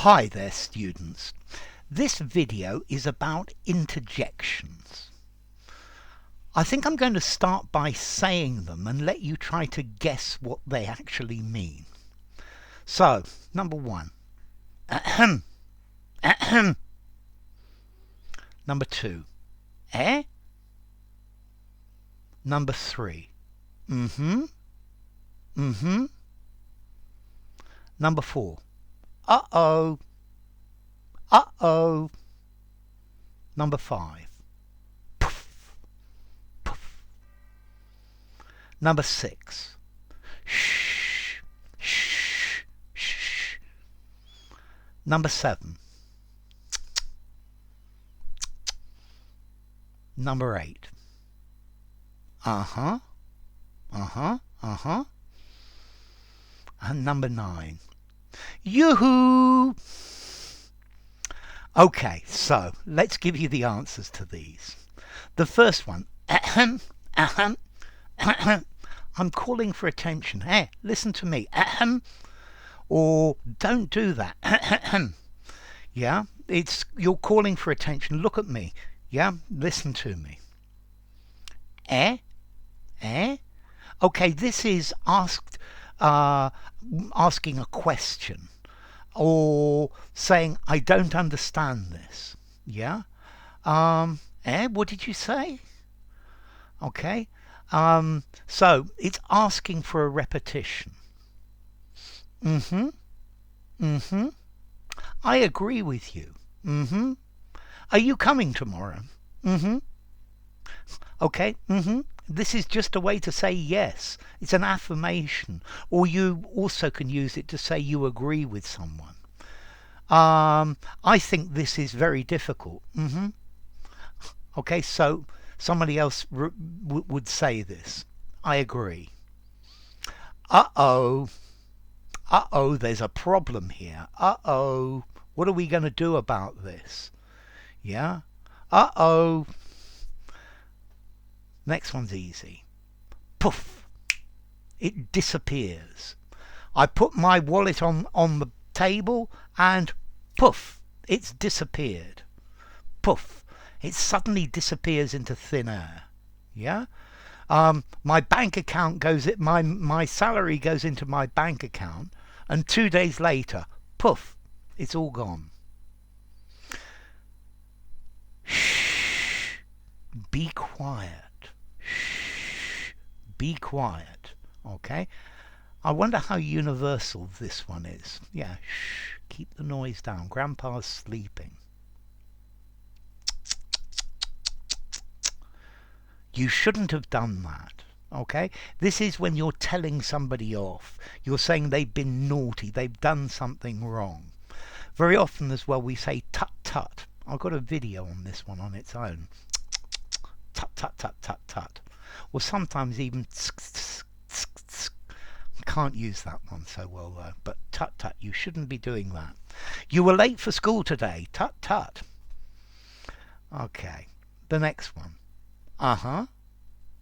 Hi there, students. This video is about interjections. I think I'm going to start by saying them and let you try to guess what they actually mean. So, number one. Ahem. Ahem. Number two. Eh? Number three. Mm-hmm. Mm-hmm. Number four. Uh-oh. Uh-oh. Number five. Poof. Poof. Number six. Shh. Shh. Shh. Number seven. Number eight. Uh-huh. Uh-huh. Uh-huh. And number nine. Yoo-hoo! Okay, so let's give you the answers to these. The first one. Ahem. Ahem. Ahem. I'm calling for attention. Hey, listen to me. Ahem. Or don't do that. Ahem. Yeah, you're calling for attention. Look at me. Yeah, listen to me. Eh? Eh? Okay, this is asking a question or saying I don't understand this. Yeah. What did you say? Okay. So it's asking for a repetition. Mm-hmm. Mm-hmm. I agree with you. Mm-hmm. Are you coming tomorrow? Mm-hmm. Okay. Mm-hmm. This is just a way to say yes. It's an affirmation. Or you also can use it to say you agree with someone. I think this is very difficult. Mm-hmm. Okay, so somebody else would say this. I agree. Uh-oh. Uh-oh, there's a problem here. Uh-oh. What are we going to do about this? Yeah? Uh-oh. Next one's easy. Poof. It disappears. I put my wallet on the table and poof, it's disappeared. Poof. It suddenly disappears into thin air. Yeah? My bank account my salary goes into my bank account and 2 days later, poof, it's all gone. Shh. Be quiet. Shh. Be quiet. Okay? I wonder how universal this one is. Yeah, shh. Keep the noise down. Grandpa's sleeping. You shouldn't have done that. Okay? This is when you're telling somebody off. You're saying they've been naughty. They've done something wrong. Very often as well we say tut-tut. I've got a video on this one on its own. Tut-tut-tut-tut-tut. Or sometimes even can't use that one so well though. But tut-tut, you shouldn't be doing that. You were late for school today. Tut-tut. Okay. The next one. Uh-huh.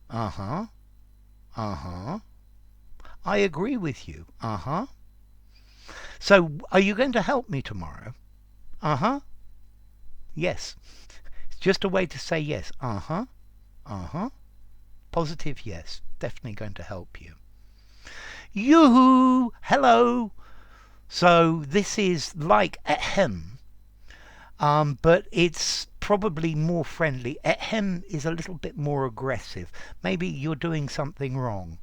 Uh-huh. Uh-huh. I agree with you. Uh-huh. So, are you going to help me tomorrow? Uh-huh. Yes. It's just a way to say yes. Uh-huh. Uh-huh. Positive yes. Definitely going to help you. Yoo-hoo! Hello! So, this is like ahem. But it's probably more friendly. Ahem is a little bit more aggressive. Maybe you're doing something wrong.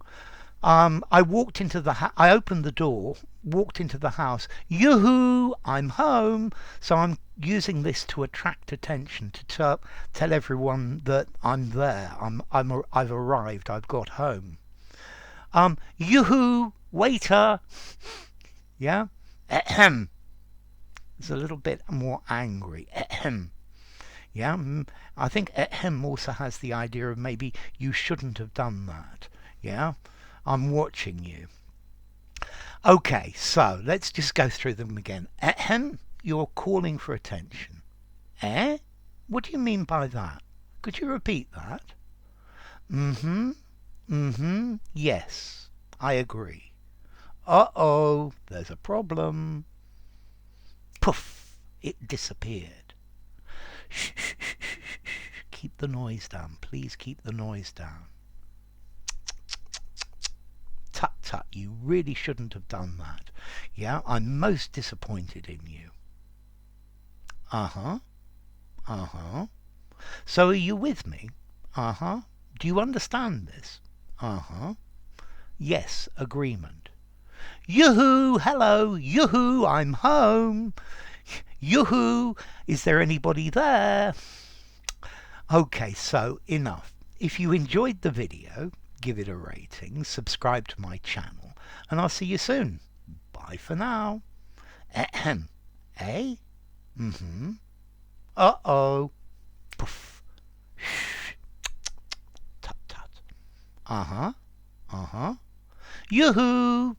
I walked into I opened the door, walked into the house. Yoo-hoo! I'm home. So I'm using this to attract attention, to tell everyone that I'm there. I've arrived. I've got home. Yoo-hoo! Waiter! Yeah? Ahem. It's a little bit more angry. Ahem. Yeah? I think ahem also has the idea of maybe you shouldn't have done that. Yeah? I'm watching you. Okay, so let's just go through them again. Ahem, you're calling for attention. Eh? What do you mean by that? Could you repeat that? Mm-hmm. Mm-hmm. Yes, I agree. Uh-oh, there's a problem. Poof! It disappeared. Shh, shh, shh, shh, shh, shh. Keep the noise down. Please keep the noise down. Tut-tut, you really shouldn't have done that. Yeah, I'm most disappointed in you. Uh-huh. Uh-huh. So are you with me? Uh-huh. Do you understand this? Uh-huh. Yes, agreement. Yoo-hoo! Hello! Yoo-hoo! I'm home! Yoo-hoo! Is there anybody there? Okay, so enough. If you enjoyed the video, give it a rating, subscribe to my channel, and I'll see you soon. Bye for now. Ahem. Eh? Mm-hmm. Uh-oh. Poof. Shh. Tut-tut. Uh-huh. Uh-huh. Yoo-hoo!